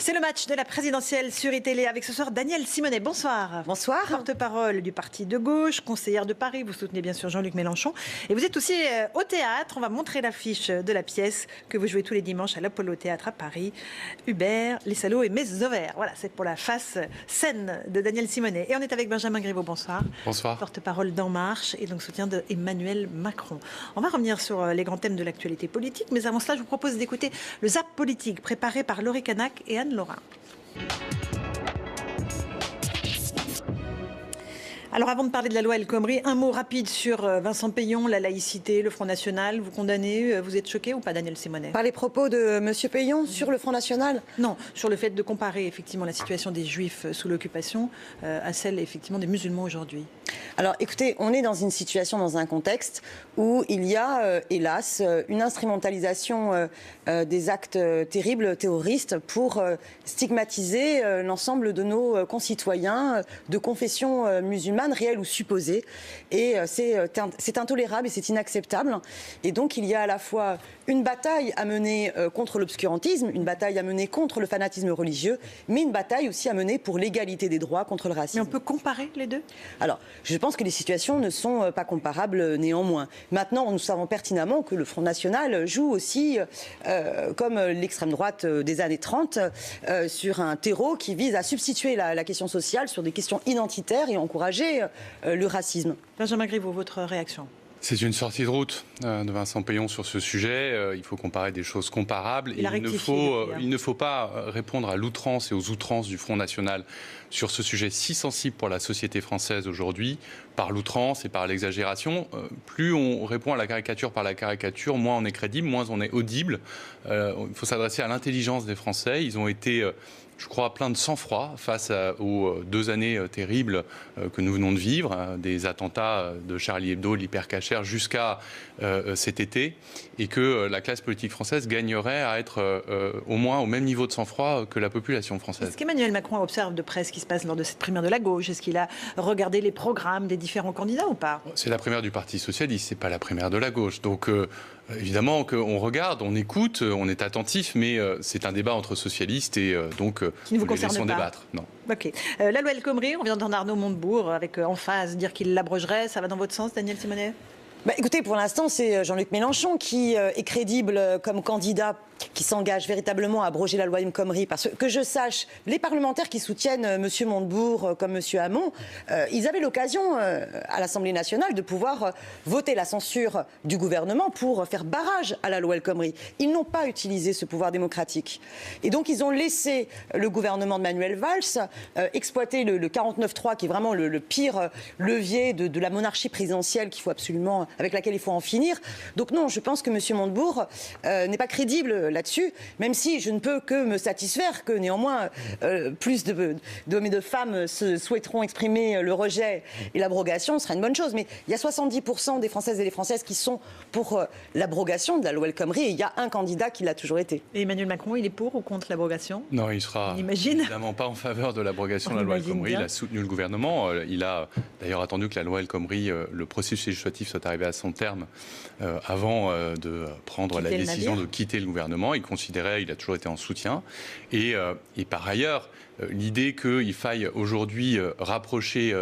C'est le match de la présidentielle sur iTélé avec ce soir Danielle Simonet. Bonsoir. Bonsoir. Porte-parole du parti de gauche, conseillère de Paris. Vous soutenez bien sûr Jean-Luc Mélenchon. Et vous êtes aussi au théâtre. On va montrer l'affiche de la pièce que vous jouez tous les dimanches à l'Apollo Théâtre à Paris. Hubert, Les Salauds et Mes Ovaires. Voilà, c'est pour la face scène de Danielle Simonet. Et on est avec Benjamin Griveaux. Bonsoir. Bonsoir. Porte-parole d'En Marche et donc soutien d'Emmanuel Macron. On va revenir sur les grands thèmes de l'actualité politique. Mais avant cela, je vous propose d'écouter le Zap politique préparé par Laurie Canac et Anne Laurin. Alors avant de parler de la loi El Khomri, un mot rapide sur Vincent Peillon, la laïcité, le Front National. Vous condamnez, vous êtes choqué ou pas, Danielle Simonet? Par les propos de M. Peillon sur le Front National? Non, sur le fait de comparer effectivement la situation des Juifs sous l'occupation à celle effectivement des musulmans aujourd'hui. Alors écoutez, on est dans une situation, dans un contexte où il y a, hélas, une instrumentalisation des actes terribles, terroristes, pour stigmatiser l'ensemble de nos concitoyens de confession musulmane, réelle ou supposée. Et c'est intolérable et c'est inacceptable. Et donc il y a à la fois une bataille à mener contre l'obscurantisme, une bataille à mener contre le fanatisme religieux, mais une bataille aussi à mener pour l'égalité des droits, contre le racisme. Mais on peut comparer les deux? Alors, je pense que les situations ne sont pas comparables néanmoins. Maintenant, nous savons pertinemment que le Front National joue aussi, comme l'extrême droite des années 30, sur un terreau qui vise à substituer la question sociale sur des questions identitaires et encourager le racisme. Benjamin Griveaux, votre réaction? C'est une sortie de route de Vincent Peillon sur ce sujet. Il faut comparer des choses comparables. Il ne faut pas répondre à l'outrance et aux outrances du Front National sur ce sujet si sensible pour la société française aujourd'hui, par l'outrance et par l'exagération. Plus on répond à la caricature par la caricature, moins on est crédible, moins on est audible. Il faut s'adresser à l'intelligence des Français. Ils ont été... je crois, plein de sang-froid face aux 2 années terribles que nous venons de vivre, des attentats de Charlie Hebdo, de l'hypercacher jusqu'à cet été, et que la classe politique française gagnerait à être au moins au même niveau de sang-froid que la population française. Est-ce qu'Emmanuel Macron observe de près ce qui se passe lors de cette primaire de la gauche? Est-ce qu'il a regardé les programmes des différents candidats ou pas? C'est la primaire du Parti Socialiste, c'est pas la primaire de la gauche. Donc évidemment qu'on regarde, on écoute, on est attentif, mais c'est un débat entre socialistes et donc qui ne vous concerne pas. Débattre. Non. Ok. La loi El Khomri, on vient d'entendre Arnaud Montebourg avec en phase dire qu'il l'abrogerait. Ça va dans votre sens, Danielle Simonet? Écoutez, pour l'instant, c'est Jean-Luc Mélenchon qui est crédible comme candidat, qui s'engage véritablement à abroger la loi El Khomri. Parce que je sache, les parlementaires qui soutiennent M. Montebourg comme M. Hamon, ils avaient l'occasion à l'Assemblée nationale de pouvoir voter la censure du gouvernement pour faire barrage à la loi El Khomri. Ils n'ont pas utilisé ce pouvoir démocratique. Et donc ils ont laissé le gouvernement de Manuel Valls exploiter le 49-3, qui est vraiment le pire levier de la monarchie présidentielle avec laquelle il faut en finir. Donc non, je pense que M. Montebourg n'est pas crédible là-dessus, même si je ne peux que me satisfaire que néanmoins plus d'hommes et de femmes souhaiteront exprimer le rejet et l'abrogation, ce sera une bonne chose. Mais il y a 70% des Françaises et des Françaises qui sont pour l'abrogation de la loi El Khomri, et il y a un candidat qui l'a toujours été. Et Emmanuel Macron, il est pour ou contre l'abrogation? Non, il sera évidemment pas en faveur de l'abrogation de la loi El Khomri. Il a soutenu le gouvernement. Il a d'ailleurs attendu que la loi El Khomri, le processus législatif soit arrivé à son terme avant de prendre la décision de quitter le gouvernement. Il a toujours été en soutien. Et par ailleurs, l'idée qu'il faille aujourd'hui rapprocher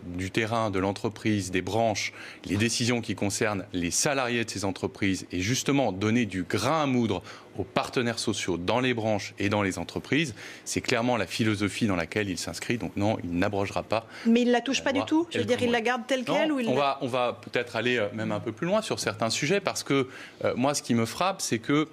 du terrain, de l'entreprise, des branches, les décisions qui concernent les salariés de ces entreprises et justement donner du grain à moudre aux partenaires sociaux dans les branches et dans les entreprises, c'est clairement la philosophie dans laquelle il s'inscrit. Donc non, il n'abrogera pas. Mais il ne la touche pas du tout? Je veux dire, il la garde telle quelle? Ou on va peut-être aller même un peu plus loin sur certains sujets, parce que moi, ce qui me frappe, c'est que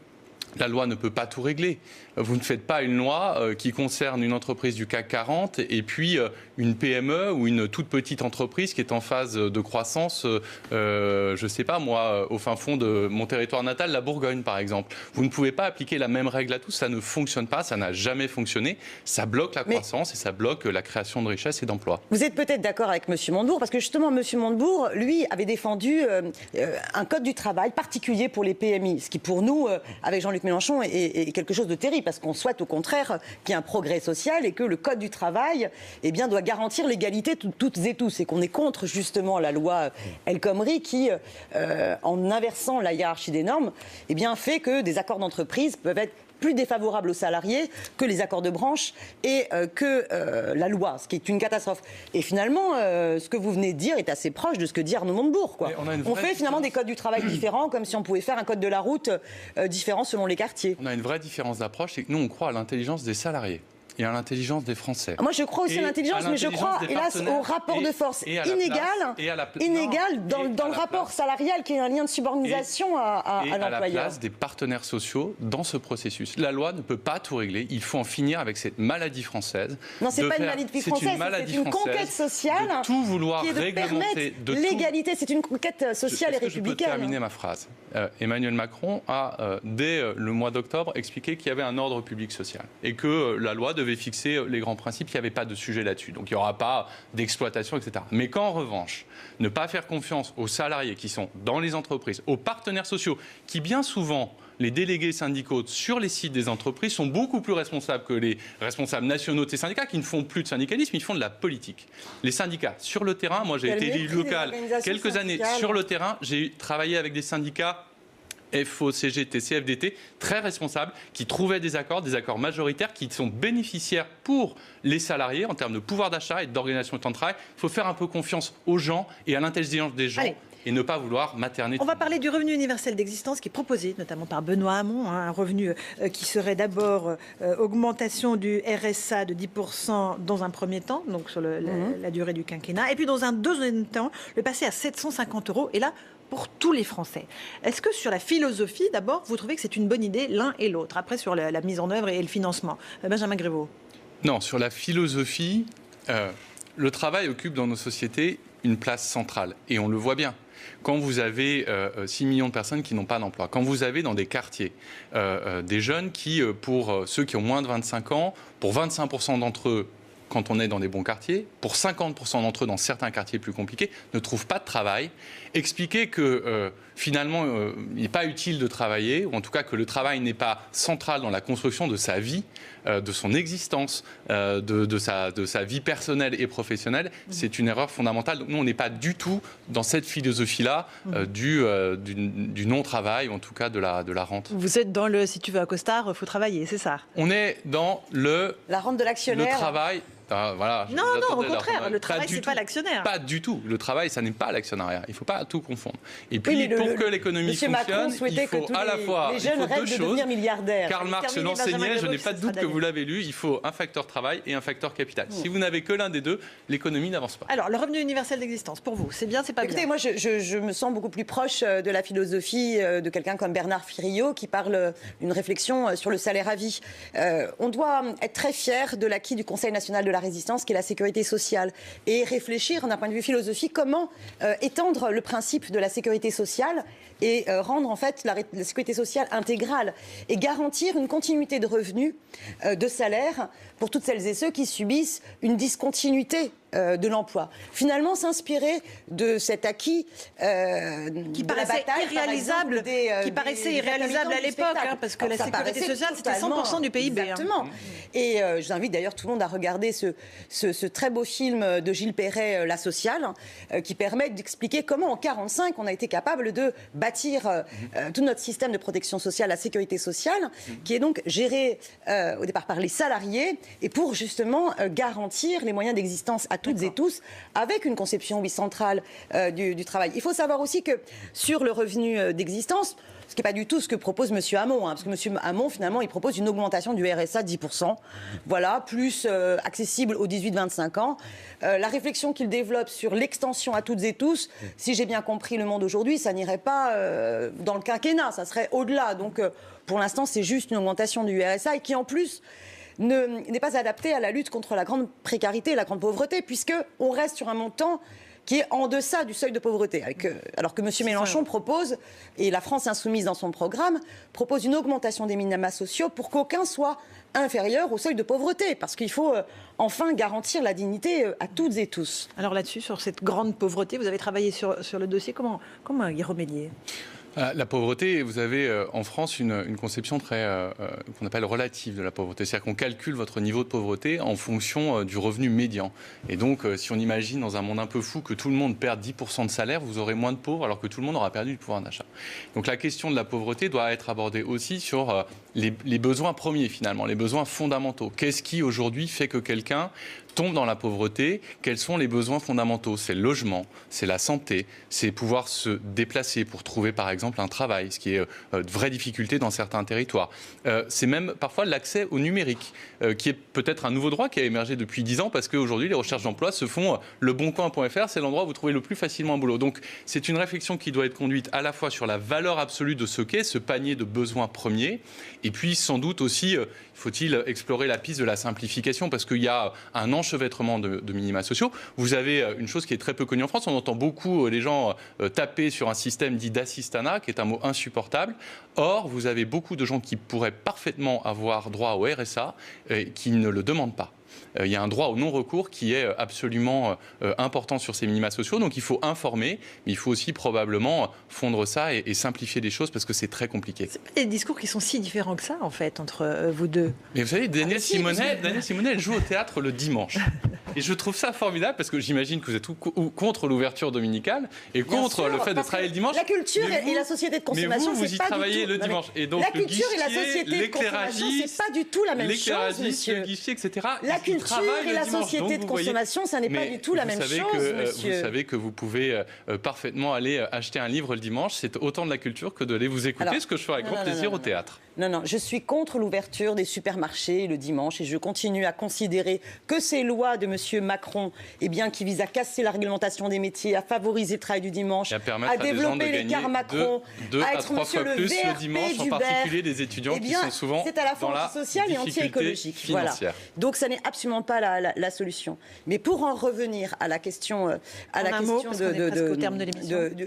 la loi ne peut pas tout régler. Vous ne faites pas une loi qui concerne une entreprise du CAC 40 et puis une PME ou une toute petite entreprise qui est en phase de croissance, je ne sais pas moi, au fin fond de mon territoire natal, la Bourgogne par exemple. Vous ne pouvez pas appliquer la même règle à tous, ça ne fonctionne pas, ça n'a jamais fonctionné. Ça bloque la croissance et ça bloque la création de richesses et d'emplois. Vous êtes peut-être d'accord avec M. Montebourg, parce que justement M. Montebourg, lui, avait défendu un code du travail particulier pour les PMI, ce qui pour nous, avec Jean-Luc Mélenchon, est quelque chose de terrible, parce qu'on souhaite au contraire qu'il y ait un progrès social et que le code du travail doit garantir l'égalité toutes et tous, et qu'on est contre justement la loi El Khomri qui, en inversant la hiérarchie des normes, fait que des accords d'entreprise peuvent être plus défavorable aux salariés que les accords de branche et que la loi, ce qui est une catastrophe. Et finalement, ce que vous venez de dire est assez proche de ce que dit Arnaud Montebourg, quoi. On fait finalement des codes du travail différents, comme si on pouvait faire un code de la route différent selon les quartiers. On a une vraie différence d'approche, c'est que nous, on croit à l'intelligence des salariés et à l'intelligence des Français. Moi, je crois aussi à l'intelligence, mais je crois, hélas, au rapport de force inégal dans le rapport salarial qui est un lien de subordination à l'employeur. À la place des partenaires sociaux dans ce processus. La loi ne peut pas tout régler. Il faut en finir avec cette maladie française. Non, c'est pas une maladie française, c'est une conquête sociale de tout vouloir qui est de réglementer, permettre l'égalité. C'est une conquête sociale et républicaine. Je peux terminer ma phrase. Emmanuel Macron a, dès le mois d'octobre, expliqué qu'il y avait un ordre public social et que la loi devait fixer les grands principes, il n'y avait pas de sujet là-dessus. Donc il n'y aura pas d'exploitation, etc. Mais qu'en revanche, ne pas faire confiance aux salariés qui sont dans les entreprises, aux partenaires sociaux, qui bien souvent, les délégués syndicaux sur les sites des entreprises sont beaucoup plus responsables que les responsables nationaux de ces syndicats qui ne font plus de syndicalisme, ils font de la politique. Les syndicats sur le terrain, moi j'ai été élu local quelques années sur le terrain, j'ai travaillé avec des syndicats FO, CGT, CFDT, très responsables, qui trouvaient des accords majoritaires, qui sont bénéficiaires pour les salariés en termes de pouvoir d'achat et d'organisation du temps de travail. Il faut faire un peu confiance aux gens et à l'intelligence des gens. Allez. Et ne pas vouloir materner. On va parler du revenu universel d'existence qui est proposé notamment par Benoît Hamon, un revenu qui serait d'abord augmentation du RSA de 10% dans un premier temps, donc sur la durée du quinquennat, et puis dans un deuxième temps, le passer à 750 €, et là, pour tous les Français. Est-ce que sur la philosophie, d'abord, vous trouvez que c'est une bonne idée l'un et l'autre, après sur la mise en œuvre et le financement? Benjamin Griveaux. Non, sur la philosophie, le travail occupe dans nos sociétés une place centrale, et on le voit bien. Quand vous avez 6 millions de personnes qui n'ont pas d'emploi, quand vous avez dans des quartiers des jeunes qui, pour ceux qui ont moins de 25 ans, pour 25% d'entre eux, quand on est dans des bons quartiers, pour 50% d'entre eux dans certains quartiers plus compliqués, ne trouvent pas de travail. Expliquer que finalement, il n'est pas utile de travailler, ou en tout cas que le travail n'est pas central dans la construction de sa vie, de son existence, de sa vie personnelle et professionnelle, c'est une erreur fondamentale. Donc nous, on n'est pas du tout dans cette philosophie-là du non-travail, ou en tout cas de la rente. Vous êtes dans le « si tu veux à Costard, il faut travailler », c'est ça? On est dans la rente de l'actionnaire. Le travail. Voilà, non, au contraire, le travail, c'est pas l'actionnaire. Pas du tout. Le travail, ça n'est pas l'actionnariat. Il ne faut pas tout confondre. Et puis, pour que l'économie fonctionne, il faut à la fois les jeunes rêvent de devenir milliardaires. Karl Marx l'enseignait, je n'ai pas de doute que vous l'avez lu, il faut un facteur travail et un facteur capital. Si vous n'avez que l'un des deux, l'économie n'avance pas. Alors, le revenu universel d'existence, pour vous, c'est bien, c'est pas bien? Écoutez, moi, je me sens beaucoup plus proche de la philosophie de quelqu'un comme Bernard Firiot qui parle d'une réflexion sur le salaire à vie. On doit être très fiers de l'acquis du Conseil national de la résistance, qui est la sécurité sociale, et réfléchir d'un point de vue philosophique comment étendre le principe de la sécurité sociale et rendre en fait la sécurité sociale intégrale et garantir une continuité de revenus, de salaire pour toutes celles et ceux qui subissent une discontinuité de l'emploi. Finalement, s'inspirer de cet acquis qui paraissait irréalisable, à l'époque, parce que la sécurité sociale, c'était 100% du PIB. Exactement. Et j'invite d'ailleurs tout le monde à regarder ce très beau film de Gilles Perret, La Sociale, qui permet d'expliquer comment en 1945 on a été capable de bâtir tout notre système de protection sociale, la sécurité sociale, qui est donc géré au départ par les salariés, et pour justement garantir les moyens d'existence à toutes et tous, avec une conception centrale du travail. Il faut savoir aussi que sur le revenu d'existence, ce qui n'est pas du tout ce que propose M. Hamon, parce que M. Hamon, finalement, il propose une augmentation du RSA de 10%, voilà, plus accessible aux 18-25 ans. La réflexion qu'il développe sur l'extension à toutes et tous, si j'ai bien compris le monde aujourd'hui, ça n'irait pas dans le quinquennat, ça serait au-delà. Donc, pour l'instant, c'est juste une augmentation du RSA et qui, en plus, n'est pas adapté à la lutte contre la grande précarité et la grande pauvreté, puisqu'on reste sur un montant qui est en deçà du seuil de pauvreté. Alors que M. Mélenchon propose, et la France insoumise dans son programme, propose une augmentation des minima sociaux pour qu'aucun soit inférieur au seuil de pauvreté, parce qu'il faut enfin garantir la dignité à toutes et tous. Alors là-dessus, sur cette grande pauvreté, vous avez travaillé sur le dossier, comment y remédier ? La pauvreté, vous avez en France une conception très qu'on appelle relative de la pauvreté. C'est-à-dire qu'on calcule votre niveau de pauvreté en fonction du revenu médian. Et donc, si on imagine dans un monde un peu fou que tout le monde perd 10% de salaire, vous aurez moins de pauvres alors que tout le monde aura perdu du pouvoir d'achat. Donc la question de la pauvreté doit être abordée aussi sur les besoins premiers finalement, les besoins fondamentaux. Qu'est-ce qui aujourd'hui fait que quelqu'un tombe dans la pauvreté? Quels sont les besoins fondamentaux? C'est le logement, c'est la santé, c'est pouvoir se déplacer pour trouver par exemple un travail, ce qui est de vraies difficultés dans certains territoires. C'est même parfois l'accès au numérique, qui est peut-être un nouveau droit qui a émergé depuis 10 ans parce qu'aujourd'hui les recherches d'emploi se font leboncoin.fr, c'est l'endroit où vous trouvez le plus facilement un boulot. Donc c'est une réflexion qui doit être conduite à la fois sur la valeur absolue de ce qu'est ce panier de besoins premiers, et puis sans doute aussi faut-il explorer la piste de la simplification parce qu'il y a un enchevêtrement de minima sociaux. Vous avez une chose qui est très peu connue en France, on entend beaucoup les gens taper sur un système dit d'assistanat, qui est un mot insupportable. Or, vous avez beaucoup de gens qui pourraient parfaitement avoir droit au RSA et qui ne le demandent pas. Il y a un droit au non-recours qui est absolument important sur ces minima sociaux. Donc il faut informer, mais il faut aussi probablement fondre ça et simplifier les choses parce que c'est très compliqué. C'est pas des discours qui sont si différents que ça, en fait, entre vous deux. Mais vous savez, Danielle Simonet, elle joue au théâtre le dimanche. Et je trouve ça formidable parce que j'imagine que vous êtes contre l'ouverture dominicale et contre le fait de travailler le dimanche. La culture et la société de consommation, mais vous y travaillez le dimanche. Et donc la culture et la société de consommation, c'est pas du tout la même chose, monsieur. Le guichet, etc. La culture et la société de consommation, ça n'est pas du tout la même chose, monsieur. Vous savez que vous pouvez parfaitement aller acheter un livre le dimanche. C'est autant de la culture que d'aller vous écouter, ce que je ferai avec grand plaisir au théâtre. Non, je suis contre l'ouverture des supermarchés le dimanche et je continue à considérer que ces lois de M. Macron, qui visent à casser la réglementation des métiers, à favoriser le travail du dimanche, à développer l'écart Macron, à être monsieur le VRP dimanche, du en particulier des étudiants qui sont souvent c'est à la fois antisocial et anti-écologique. Voilà. Donc ça n'est absolument pas la solution. Mais pour en revenir à la question,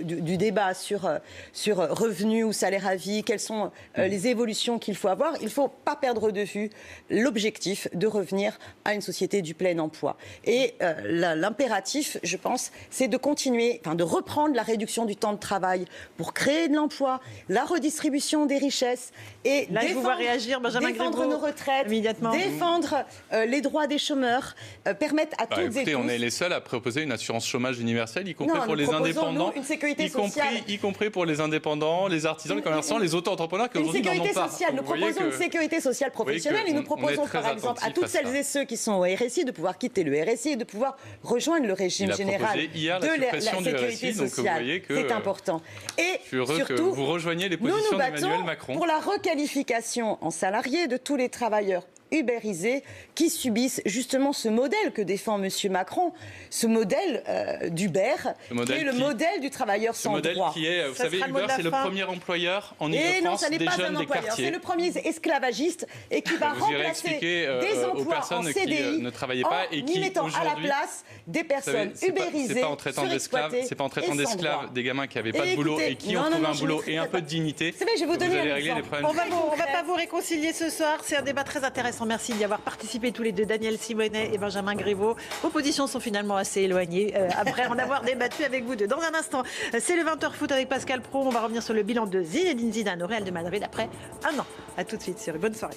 du débat sur revenu ou salaire à vie, quelles sont les évolutions qu'il faut avoir, il ne faut pas perdre de vue l'objectif de revenir à une société du plein emploi. Et l'impératif, je pense, c'est de continuer, de reprendre la réduction du temps de travail pour créer de l'emploi, la redistribution des richesses et là, défendre nos retraites, défendre les droits des chômeurs, permettre à toutes et tous... On est les seuls à proposer une assurance chômage universelle, y compris pour les indépendants, une sécurité sociale. y compris pour les indépendants, les artisans, les commerçants, les auto-entrepreneurs qui aujourd'hui n'en ont pas. Nous proposons une sécurité sociale professionnelle et nous proposons par exemple à toutes celles et ceux qui sont au RSI de pouvoir quitter le RSI et de pouvoir rejoindre le régime général de la sécurité sociale. C'est important. Et surtout, vous rejoignez les positions d'Emmanuel Macron. Pour la requalification en salariés de tous les travailleurs ubérisés qui subissent justement ce modèle que défend M. Macron, ce modèle d'Uber, qui est le modèle du travailleur sans droit. Vous savez, Uber, c'est le premier employeur en Ile-de-France des jeunes des quartiers. C'est le premier esclavagiste et qui va remplacer des emplois en CDI ne travaillaient pas et qui mettant à la place des personnes ubérisées, c'est pas en traitant d'esclaves des gamins qui n'avaient pas de boulot et qui ont trouvé un boulot et un peu de dignité. Je vais vous donner un exemple. On va pas vous réconcilier ce soir, c'est un débat très intéressant. Merci d'y avoir participé tous les deux, Danielle Simonet et Benjamin Griveaux. Vos positions sont finalement assez éloignées après en avoir débattu avec vous deux. Dans un instant, c'est le 20h foot avec Pascal Praud. On va revenir sur le bilan de Zinedine Zidane au Real de Madrid après un an. A tout de suite sur une bonne soirée.